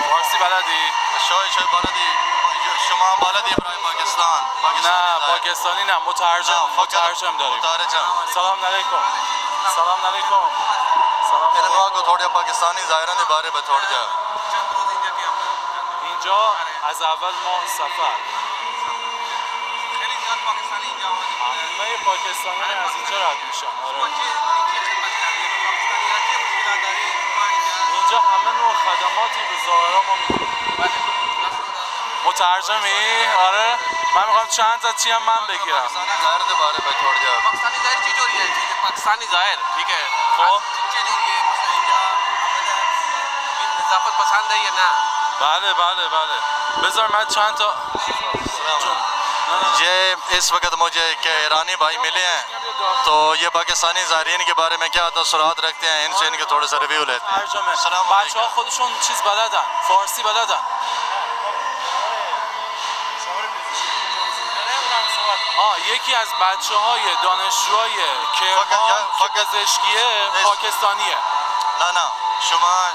فارسی بلدی؟ شوی بلدی شما بلدی برای پاکستان؟ نه پاکستانی نه، مترجم داریم. مترجم. سلام علیکم. سلام علیکم. میرے نوا کو تھوڑا پاکستانی ظاهران باره به تھوڑ جا اینجا از اول ماه سفر همه پاکستانی از اینجا رد میشن. آره اینجا همه نوع خدماتی به زائران ما میدیم. مترجمی؟ آره من میخوام چند تا چی هم من بگیرم. ظاهر باره به تھوڑ جا پاکستانی ظاہر چیز ہو رہی ہے پاکستانی ظاہر ٹھیک ہے خب چیز ہو رہی ہے مثلا اینجا نظافت پسند ہے یا نه بله بله بله بذار من چند تا یہ اس وقت مجھے کہ ایرانی بھائی ملے ہیں تو یہ پاکستانی زائرین کے بارے میں کیا تاثرات رکھتے ہیں ان سے ان کے تھوڑے سے ریویو لیتے ہیں ترجمه سلام بچه ها خودشون چیز بلدن فارسی بلدن یکی از بچه های دانشجوهای کرمان که پزشکیه پاکستانیه نه نه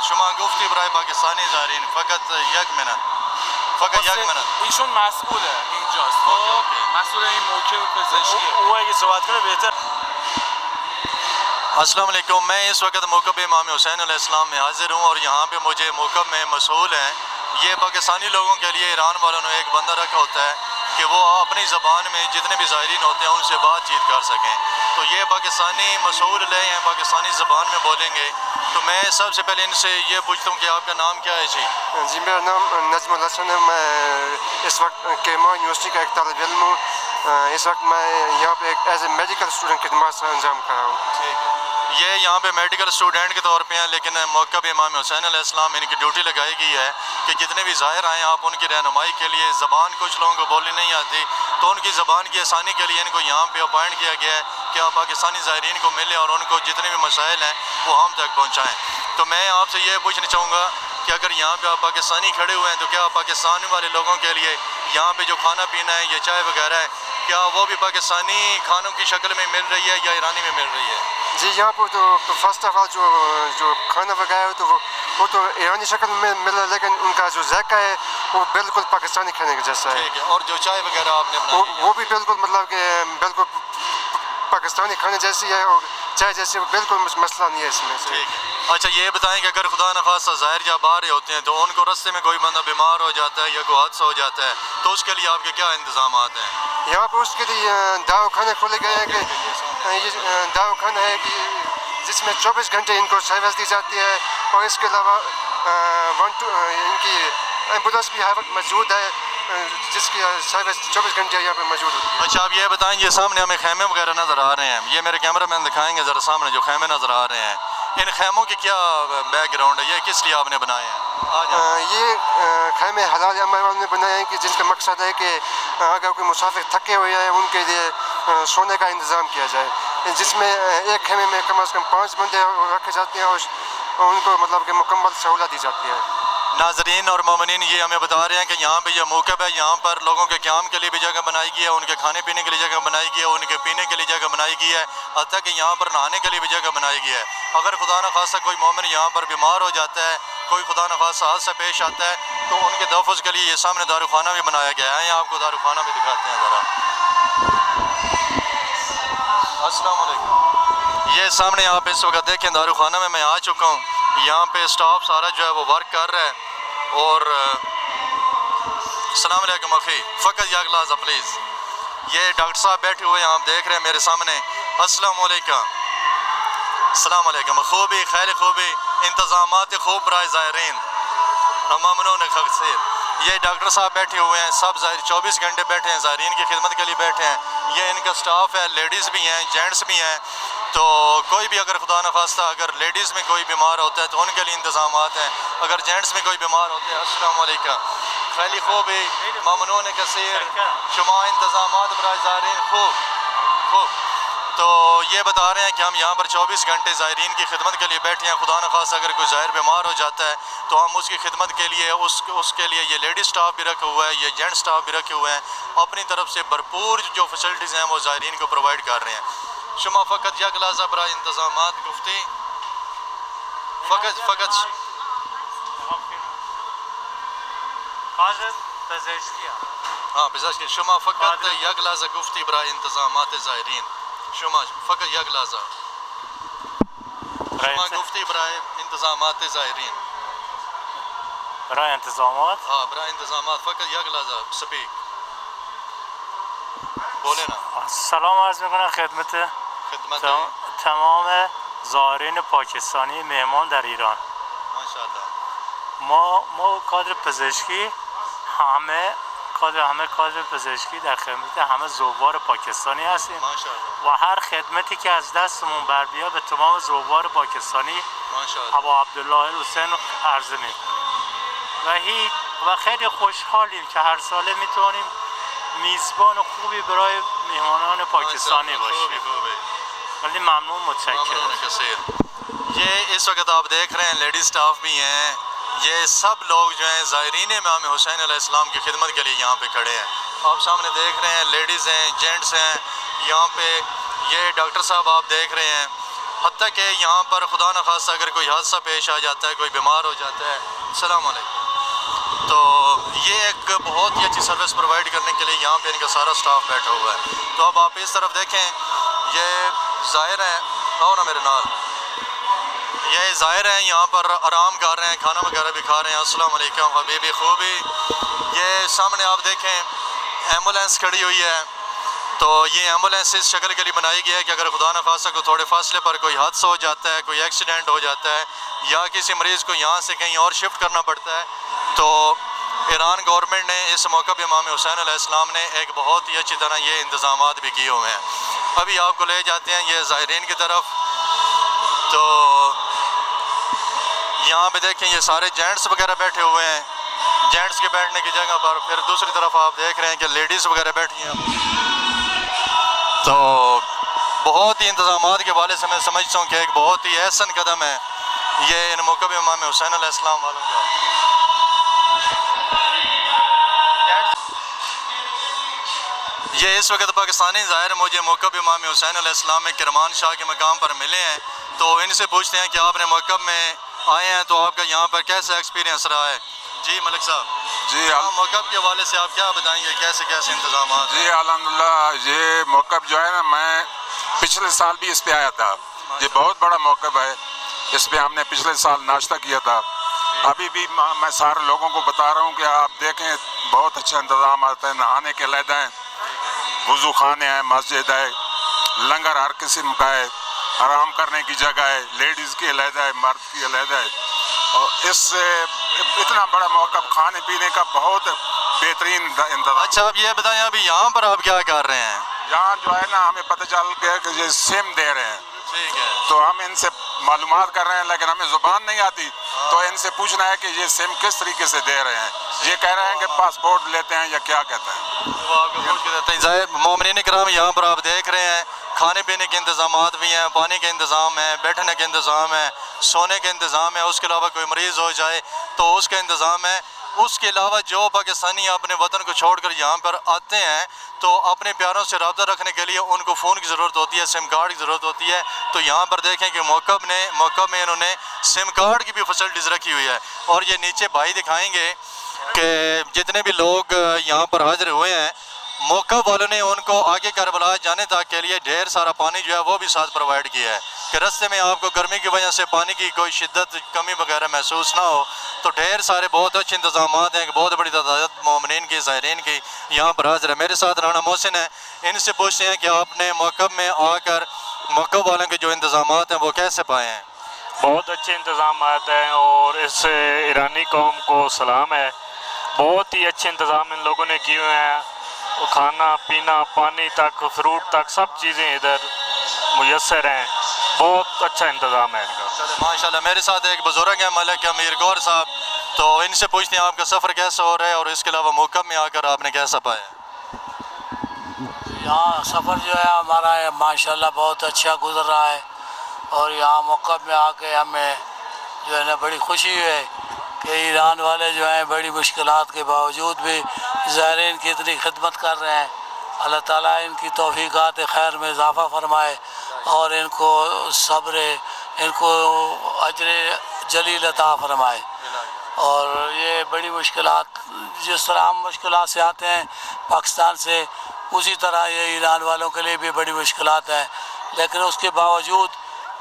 شما گفتی برای پاکستانی زائرین فقط یک منت فقط یک منت ایشون مسئوله اینجاست خب مسئول این موکب پزشکیه وہ اگه صحبت کنه بهتر. السلام علیکم میں اس وقت موقب امام حسین علیہ السلام میں حاضر ہوں اور یہاں پہ مجھے موقب میں مسئول ہیں یہ پاکستانی لوگوں کے لیے ایران والوں نے ایک بندہ رکھا ہوتا ہے کہ وہ اپنی زبان میں جتنے بھی زائرین ہوتے ہیں ان سے بات چیت کر سکیں تو یہ پاکستانی مسئول لے ہیں پاکستانی زبان میں بولیں گے تو میں سب سے پہلے ان سے یہ پوچھتا ہوں کہ آپ کا نام کیا ہے جی جی میرا نام نجم الحسن ہے میں اس وقت کرمان یونیورسٹی کا ایک طالب علم ہوں اس وقت میں یہاں پہ ایک ایز اے میڈیکل اسٹوڈنٹ خدمات سے انجام کر رہا ہوں ٹھیک ہے یہ یہاں پہ میڈیکل اسٹوڈنٹ کے طور پہ ہیں لیکن موقع پہ امام حسین علیہ السلام ان کی ڈیوٹی لگائی گئی ہے کہ جتنے بھی ظاہر آئیں آپ ان کی رہنمائی کے لیے زبان کچھ لوگوں کو بولنی نہیں آتی تو ان کی زبان کی آسانی کے لیے ان کو یہاں پہ اپائنٹ کیا گیا ہے کہ آپ پاکستانی زائرین کو ملیں اور ان کو جتنے بھی مسائل ہیں وہ ہم تک پہنچائیں تو میں آپ سے یہ پوچھنا چاہوں گا کہ اگر یہاں پہ آپ پاکستانی کھڑے ہوئے ہیں تو کیا پاکستان والے لوگوں کے لیے یہاں پہ جو کھانا پینا ہے یا چائے وغیرہ ہے کیا وہ بھی پاکستانی کھانوں کی شکل میں مل رہی ہے یا ایرانی میں مل رہی ہے جی یہاں پر تو فرسٹ آف آل جو کھانا وغیرہ ہے تو وہ تو ایرانی شکل میں مل رہا ہے لیکن ان کا جو ذائقہ ہے وہ بالکل پاکستانی کھانے کا جیسا ہے ٹھیک ہے اور جو چائے وغیرہ آپ نے بنائی وہ بھی بالکل مطلب کہ بالکل پاکستانی کھانے جیسی ہے اور چائے جیسی بالکل مسئلہ نہیں ہے اس میں سے ٹھیک ہے اچھا یہ بتائیں کہ اگر خدا نخواستہ ظاہر جب آ رہے ہوتے ہیں تو ان کو رستے میں کوئی بندہ بیمار ہو جاتا ہے یا کوئی حادثہ ہو جاتا ہے تو اس کے لیے آپ کے کیا انتظامات ہیں یہاں پر اس کے لیے دوا خانے کھولے گئے ہیں کہ یہ دوا خانہ ہے کہ جس میں 24 گھنٹے ان کو سروس دی جاتی ہے اور اس کے علاوہ ان کی ایمبولینس بھی ہر وقت موجود ہے جس کی سروس 24 گھنٹے یہاں پہ موجود ہوتی ہے اچھا آپ یہ بتائیں یہ سامنے ہمیں خیمے وغیرہ نظر آ رہے ہیں یہ میرے کیمرہ مین دکھائیں گے ذرا سامنے جو خیمے نظر آ رہے ہیں ان خیموں کی کیا بیک گراؤنڈ ہے یہ کس لیے آپ نے بنائے ہیں یہ خیمے حلال عمل والوں نے بنائے ہیں کہ جن کا مقصد ہے کہ اگر کوئی مسافر تھکے ہوئے ہیں ان کے لیے سونے کا انتظام کیا جائے جس میں ایک خیمے میں کم از کم 5 بندے رکھے جاتے ہیں اور ان کو مطلب کہ مکمل سہولت دی جاتی ہے ناظرین اور مومنین یہ ہمیں بتا رہے ہیں کہ یہاں پہ یہ موقع ہے یہاں پر لوگوں کے قیام کے لیے بھی جگہ بنائی گئی ہے ان کے کھانے پینے کے لیے جگہ بنائی گئی ہے ان کے پینے کے لیے جگہ بنائی گئی ہے حتیٰ کہ یہاں پر نہانے کے لیے بھی جگہ بنائی گئی ہے اگر خدا نخواستہ کوئی مومن یہاں پر بیمار ہو جاتا ہے کوئی خدا نخواستہ حادثہ پیش آتا ہے تو ان کے تحفظ کے لیے یہ سامنے داروخانہ بھی بنایا گیا ہے آپ کو داروخانہ بھی دکھاتے ہیں ذرا السلام علیکم یہ سامنے آپ اس وقت دیکھیں داروخانہ میں آ چکا ہوں یہاں پہ اسٹاف سارا جو ہے وہ ورک کر رہا ہے اور السلام علیکم اخی فقط یک لحظہ پلیز یہ ڈاکٹر صاحب بیٹھے ہوئے ہیں آپ دیکھ رہے ہیں میرے سامنے السلام علیکم السلام علیکم خوبی خیر خوبی انتظامات خوب برائے زائرین ممنون خیر یہ ڈاکٹر صاحب بیٹھے ہوئے ہیں سب 24 گھنٹے بیٹھے ہیں زائرین کی خدمت کے لیے بیٹھے ہیں یہ ان کا سٹاف ہے لیڈیز بھی ہیں جینٹس بھی ہیں تو کوئی بھی اگر خدا نخواستہ اگر لیڈیز میں کوئی بیمار ہوتا ہے تو ان کے لیے انتظامات ہیں اگر جینٹس میں کوئی بیمار ہوتے ہیں السلام علیکم خیلی خوبی ممنون کثیر شما انتظامات برائے زائرین خوب تو یہ بتا رہے ہیں کہ ہم یہاں پر 24 گھنٹے زائرین کی خدمت کے لیے بیٹھے ہیں خدا نخواستہ اگر کوئی زائر بیمار ہو جاتا ہے تو ہم اس کی خدمت کے لیے اس کے لیے یہ لیڈی سٹاف بھی رکھا ہوا ہے یہ جینٹ سٹاف بھی رکھے ہوئے ہیں اپنی طرف سے بھرپور جو فیسلٹیز ہیں وہ زائرین کو پرووائڈ کر رہے ہیں شما فقط یک لحظہ برائے انتظامات گفتی فقط ہاں پزشکی شما فقط یک لحظہ گفتی برائے انتظامات زائرین شما فقط یک لحظہ شما گفتی برای انتظامات زائرین. برای انتظامات برای انتظامات فقط یک لحظه سپیک بوله نا. سلام عرض میکنم خدمت تمام زائرین پاکستانی مهمان در ایران. ماشاءالله. ما کادر پزشکی همه کادر پزشکی در خدمت همه زوار پاکستانی هستیم ماشاءالله. و هر خدمتی که از دستمون بر بیاد به تمام زوار پاکستانی ماشاءالله. ابا عبدالله حسین عرضه میکنیم و خیلی خوشحالیم که هر ساله میتونیم میزبان خوبی برای مهمانان پاکستانی باشیم. ولی ممنون، متشکرم. یہ اس وقت آپ دیکھ رہے ہیں لیڈی سٹاف بھی ہیں. یہ سب لوگ جو ہیں زائرین امام حسین علیہ السلام کی خدمت کے لیے یہاں پہ کھڑے ہیں. آپ سامنے دیکھ رہے ہیں لیڈیز ہیں، جینٹس ہیں یہاں پہ. یہ ڈاکٹر صاحب آپ دیکھ رہے ہیں. حتیٰ کہ یہاں پر خدا نخواستہ اگر کوئی حادثہ پیش آ جاتا ہے، کوئی بیمار ہو جاتا ہے. السلام علیکم. تو یہ ایک بہت ہی اچھی سروس پرووائڈ کرنے کے لیے یہاں پہ ان کا سارا سٹاف بیٹھا ہوا ہے. تو اب آپ اس طرف دیکھیں، یہ زائر ہیں. آؤ نا میرے نال. یہ زائر ہیں یہاں پر آرام کر رہے ہیں، کھانا وغیرہ بھی کھا رہے ہیں. السلام علیکم حبیبی خوبی. یہ سامنے آپ دیکھیں ایمبولینس کھڑی ہوئی ہے. تو یہ ایمبولینس اس شکل کے لیے بنائی گئی ہے کہ اگر خدا نخواستہ کو تھوڑے فاصلے پر کوئی حادثہ ہو جاتا ہے، کوئی ایکسیڈنٹ ہو جاتا ہے یا کسی مریض کو یہاں سے کہیں اور شفٹ کرنا پڑتا ہے، تو ایران گورنمنٹ نے اس موقع پہ امام حسین علیہ السلام نے ایک بہت ہی اچھی طرح یہ انتظامات بھی کیے ہوئے ہیں. ابھی آپ کو لے جاتے ہیں یہ زائرین کی طرف. تو یہاں پہ دیکھیں یہ سارے جینٹس وغیرہ بیٹھے ہوئے ہیں. جینٹس کے بیٹھنے کی جگہ پر پھر دوسری طرف آپ دیکھ رہے ہیں کہ لیڈیز وغیرہ بیٹھی ہیں. تو بہت ہی انتظامات کے حوالے سے میں سمجھتا ہوں کہ ایک بہت ہی احسن قدم ہے یہ ان موقع پہ امام حسین علیہ السلام والوں کا. یہ اس وقت پاکستانی ظاہر مجھے موقع پہ امام حسین علیہ السلام میں کرمان شاہ کے مقام پر ملے ہیں. تو ان سے پوچھتے ہیں کہ آپ نے موقع میں آئے ہیں تو آپ کا یہاں پر کیسا ایکسپیرینس رہا ہے. جی ملک صاحب. جی موقع کے حوالے سے آپ کیا بتائیں گے، کیسے کیسے انتظامات؟ جی الحمدللہ، یہ موقف جو ہے نا، میں پچھلے سال بھی اس پہ آیا تھا. یہ بہت بڑا موقف ہے. اس پہ ہم نے پچھلے سال ناشتہ کیا تھا. ابھی بھی میں سارے لوگوں کو بتا رہا ہوں کہ آپ دیکھیں بہت اچھا انتظامات ہیں. نہانے کے علیحدہ ہیں، وضو خانے ہیں، مسجد ہے، لنگر ہر قسم کا ہے، آرام کرنے کی جگہ ہے، لیڈیز کی علیحدہ ہے، مرد کی علیحدہ ہے. اور اس سے اتنا بڑا موقع کھانے پینے کا بہت بہترین انتظام. اچھا اب یہ بتائیں ابھی یہاں پر آپ کیا کر رہے ہیں؟ یہاں جو ہے نا ہمیں پتہ چل گیا کہ یہ سم دے رہے ہیں. ٹھیک ہے. تو ہم ان سے معلومات کر رہے ہیں، لیکن ہمیں زبان نہیں آتی. تو ان سے پوچھنا ہے کہ یہ سم کس طریقے سے دے رہے ہیں. یہ کہہ رہے ہیں کہ پاسپورٹ لیتے ہیں یا کیا کہتے ہیں. وہ آپ کو پوچھ کے دیتے ہیں. ظاہر مومنین کرام یہاں پر آپ دیکھ رہے ہیں کھانے پینے کے انتظامات بھی ہیں، پانی کے انتظام ہے، بیٹھنے کے انتظام ہے، سونے کے انتظام ہے. اس کے علاوہ کوئی مریض ہو جائے تو اس کا انتظام ہے. اس کے علاوہ جو پاکستانی اپنے وطن کو چھوڑ کر یہاں پر آتے ہیں تو اپنے پیاروں سے رابطہ رکھنے کے لیے ان کو فون کی ضرورت ہوتی ہے، سم کارڈ کی ضرورت ہوتی ہے. تو یہاں پر دیکھیں کہ موقع میں انہوں نے سم کارڈ کی بھی فیسلٹیز رکھی ہوئی ہے. اور یہ نیچے بھائی دکھائیں گے کہ جتنے بھی لوگ یہاں پر حاضر ہوئے ہیں، موقع والوں نے ان کو آگے کربلا جانے تک کے لیے ڈھیر سارا پانی جو ہے وہ بھی ساتھ پرووائڈ کیا ہے کہ رستے میں آپ کو گرمی کی وجہ سے پانی کی کوئی شدت کمی وغیرہ محسوس نہ ہو. تو ڈھیر سارے بہت اچھے انتظامات ہیں. بہت بڑی تعداد مومنین کی، زائرین کی یہاں پر حاضر ہے. میرے ساتھ رانا محسن ہے. ان سے پوچھتے ہیں کہ آپ نے موقع میں آ کر موقع والوں کے جو انتظامات ہیں وہ کیسے پائے ہیں؟ بہت اچھے انتظامات ہیں اور اس ایرانی قوم کو سلام ہے. بہت ہی اچھے انتظام ان لوگوں نے کیے ہوئے ہیں. کھانا پینا، پانی تک، فروٹ تک، سب چیزیں ادھر میسر ہیں. بہت اچھا انتظام ہے ان کا. ماشاءاللہ. میرے ساتھ ایک بزرگ ہیں ملک امیر گور صاحب. تو ان سے پوچھتے ہیں آپ کا سفر کیسا ہو رہا ہے اور اس کے علاوہ موقع میں آ کر آپ نے کیسا پایا؟ یہاں سفر جو ہے ہمارا ماشاءاللہ بہت اچھا گزر رہا ہے. اور یہاں موقع میں آ کے ہمیں جو ہے نا بڑی خوشی ہے کہ ایران والے جو ہیں بڑی مشکلات کے باوجود بھی زائرین کی اتنی خدمت کر رہے ہیں. اللہ تعالیٰ ان کی توفیقات خیر میں اضافہ فرمائے اور ان کو صبر، ان کو اجر جلیل عطا فرمائے. اور یہ بڑی مشکلات، جس طرح ہم مشکلات سے آتے ہیں پاکستان سے، اسی طرح یہ ایران والوں کے لیے بھی بڑی مشکلات ہیں. لیکن اس کے باوجود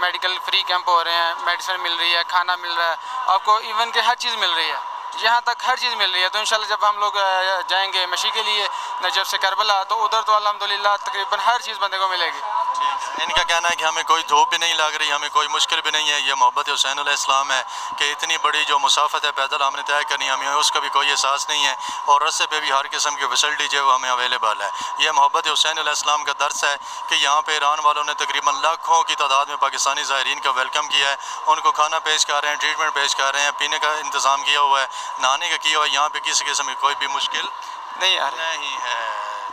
میڈیکل فری کیمپ ہو رہے ہیں، میڈیسن مل رہی ہے، کھانا مل رہا ہے، آپ کو ایون کہ ہر چیز مل رہی ہے، یہاں تک ہر چیز مل رہی ہے. تو انشاءاللہ جب ہم لوگ جائیں گے مشی کے لیے نجف سے کربلا، تو ادھر تو الحمدللہ تقریباً ہر چیز بندے کو ملے گی. ان کا کہنا ہے کہ ہمیں کوئی دھوپ بھی نہیں لگ رہی، ہمیں کوئی مشکل بھی نہیں ہے. یہ محبت حسین علیہ السلام ہے کہ اتنی بڑی جو مسافت ہے پیدل ہم نے طے کرنی، ہمیں اس کا بھی کوئی احساس نہیں ہے، اور رستے پہ بھی ہر قسم کی فیسلٹی جو ہے وہ ہمیں اویلیبل ہے. یہ محبت حسین علیہ السلام کا درس ہے کہ یہاں پہ ایران والوں نے تقریباً لاکھوں کی تعداد میں پاکستانی زائرین کا ویلکم کیا ہے. ان کو کھانا پیش کر رہے ہیں، ٹریٹمنٹ پیش کر رہے ہیں، پینے کا انتظام کیا ہوا ہے، نہانے کا کیا ہوا ہے. یہاں پہ کسی قسم کی کوئی بھی مشکل نہیں آ رہی نہیں ہے.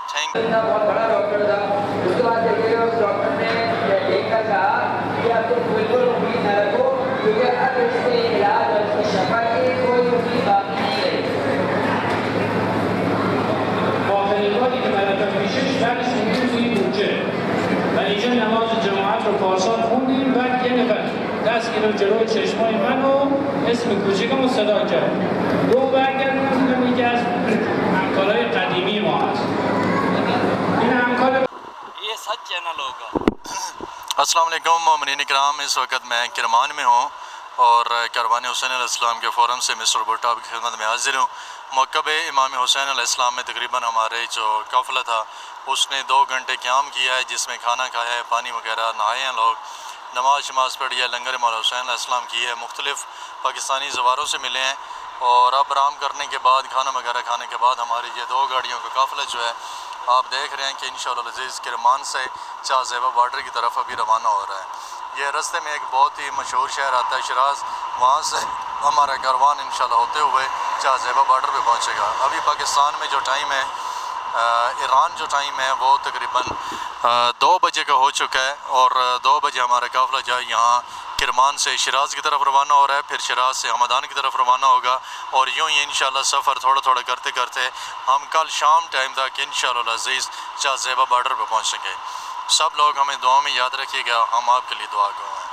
تھینک بہت بڑا ڈاکٹر تھا. اس کے بعد دیکھیے اس ڈاکٹر نے دیکھ کر کہا کہ آپ کو بالکل امید نہ رکھو، کیونکہ اب اس کے علاج اور اس کی شفا کی کوئی امید باقی نہیں رہی. آخرین‌هایی که برای تکمیلش درس می‌دیم توی بودجه و اینجا نماز جماعت رو پارسال خوندیم. بعد یه نفر دست گرفت جلوی چشمای منو، اسم کوچیکمو صدا کرد، گفت برگردیم دیدم یکی از همکارای قدیمی ما هست. این همکار یہ سچ چینل ہوگا. السلام علیکم مومنین اکرام. اس وقت میں کرمان میں ہوں اور کاروان حسین علیہ السلام کے فورم سے مسٹر بھٹو آپ کی خدمت میں حاضر ہوں. موقب امام حسین علیہ السلام میں تقریباً ہمارے جو قافلہ تھا اس نے 2 گھنٹے قیام کیا ہے، جس میں کھانا کھایا ہے، پانی وغیرہ نہائے ہیں، لوگ نماز شماز پڑھی ہے، لنگر مولا حسین علیہ السلام کی ہے، مختلف پاکستانی زواروں سے ملے ہیں. اور اب آرام کرنے کے بعد کھانا وغیرہ کھانے کے بعد ہماری یہ 2 گاڑیوں کا قافلہ جو ہے آپ دیکھ رہے ہیں کہ انشاءاللہ العزیز کرمان سے شاہ زیبہ بارڈر کی طرف ابھی روانہ ہو رہا ہے. یہ رستے میں ایک بہت ہی مشہور شہر آتا ہے شیراز، وہاں سے ہمارا کاروان انشاءاللہ ہوتے ہوئے شاہ زیبہ بارڈر پہ پہنچے گا. ابھی پاکستان میں جو ٹائم ہے، ایران جو ٹائم ہے وہ تقریباً 2 بجے کا ہو چکا ہے، اور 2 بجے ہمارا قافلہ جو ہے یہاں کرمان سے شیراز کی طرف روانہ ہو رہا ہے، پھر شیراز سے ہمدان کی طرف روانہ ہوگا، اور یوں ہی انشاءاللہ سفر تھوڑا تھوڑا کرتے کرتے ہم کل شام ٹائم تک انشاءاللہ العزیز شاہ زیبہ بارڈر پہ پہنچیں گے. سب لوگ ہمیں دعا میں یاد رکھیے گا، ہم آپ کے لیے دعا گو ہیں.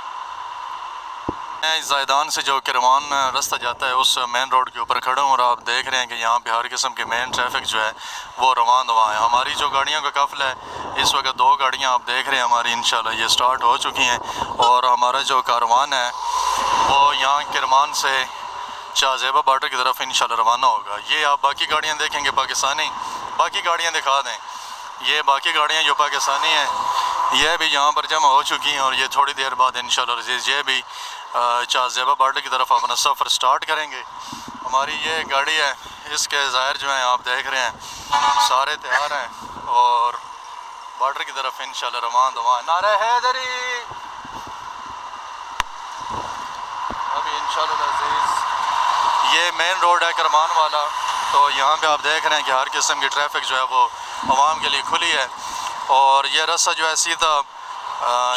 میں زائدان سے جو کرمان راستہ جاتا ہے اس مین روڈ کے اوپر کھڑا ہوں، اور آپ دیکھ رہے ہیں کہ یہاں پہ ہر قسم کے مین ٹریفک جو ہے وہ رواں دواں ہے. ہماری جو گاڑیوں کا قافلہ ہے اس وقت 2 گاڑیاں آپ دیکھ رہے ہیں ہماری انشاءاللہ یہ سٹارٹ ہو چکی ہیں، اور ہمارا جو کاروان ہے وہ یہاں کرمان سے شاہ زیبہ بارڈر کی طرف انشاءاللہ روانہ ہوگا. یہ آپ باقی گاڑیاں دیکھیں گے پاکستانی، باقی گاڑیاں دکھا دیں. یہ باقی گاڑیاں جو پاکستانی ہیں یہ بھی یہاں پر جمع ہو چکی ہیں، اور یہ تھوڑی دیر بعد انشاءاللہ العزیز یہ بھی شاہ زیبہ بارڈر کی طرف اپنا سفر سٹارٹ کریں گے. ہماری یہ گاڑی ہے، اس کے ظاہر جو ہیں آپ دیکھ رہے ہیں سارے تیار ہیں، اور بارڈر کی طرف انشاءاللہ رواں دواں. نعرہ حیدری. ابھی انشاءاللہ العزیز یہ مین روڈ ہے کرمان والا، تو یہاں پہ آپ دیکھ رہے ہیں کہ ہر قسم کی ٹریفک جو ہے وہ عوام کے لیے کھلی ہے، اور یہ راستہ جو ہے سیدھا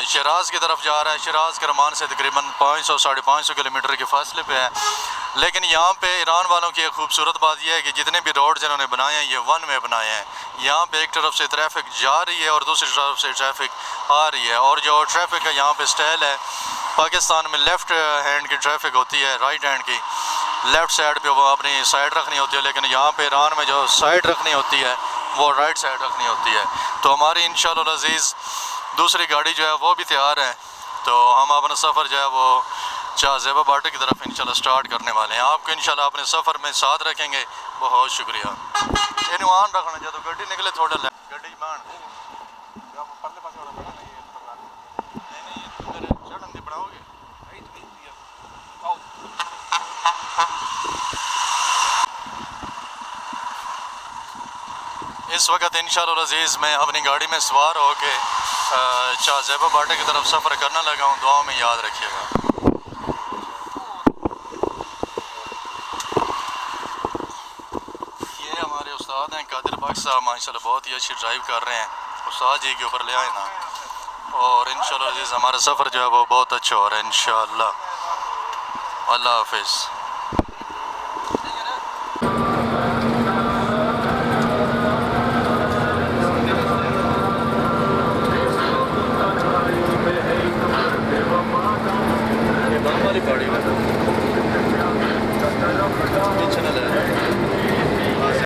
شیراز کی طرف جا رہا ہے. شیراز کرمان سے تقریباً 500-550 کلومیٹر کے فاصلے پہ ہے. لیکن یہاں پہ ایران والوں کی ایک خوبصورت بات یہ ہے کہ جتنے بھی روڈ جنہوں نے بنائے ہیں یہ 1 وے بنائے ہیں. یہاں پہ ایک طرف سے ٹریفک جا رہی ہے اور دوسری طرف سے ٹریفک آ رہی ہے، اور جو ٹریفک ہے یہاں پہ سٹائل ہے پاکستان میں لیفٹ ہینڈ کی ٹریفک ہوتی ہے، رائٹ ہینڈ کی لیفٹ سائڈ پہ وہ اپنی سائڈ رکھنی ہوتی ہے، لیکن یہاں پہ ایران میں جو سائڈ رکھنی ہوتی ہے وہ رائٹ سائڈ رکھنی ہوتی ہے. تو ہماری انشاءاللہ العزیز دوسری گاڑی جو ہے وہ بھی تیار ہے، تو ہم اپنا سفر جو ہے وہ شاہ زیبہ بارڈر کی طرف انشاءاللہ سٹارٹ کرنے والے ہیں. آپ کو انشاءاللہ اپنے سفر میں ساتھ رکھیں گے. بہت شکریہ. انوان رکھنا جب گڈی نکلے تھوڑا گڈی مان اس وقت انشاءاللہ العزیز میں اپنی گاڑی میں سوار ہو کے شاہ زیبہ بارڈر کی طرف سفر کرنے لگا ہوں. دعاؤں میں یاد رکھیے گا. یہ ہمارے استاد ہیں قادر پاک صاحب، ماشاءاللہ بہت ہی اچھی ڈرائیو کر رہے ہیں. استاد جی کے اوپر لے آئے نا، اور انشاءاللہ العزیز ہمارا سفر جو ہے وہ بہت اچھا ہو رہا ہے انشاءاللہ. اللہ حافظ.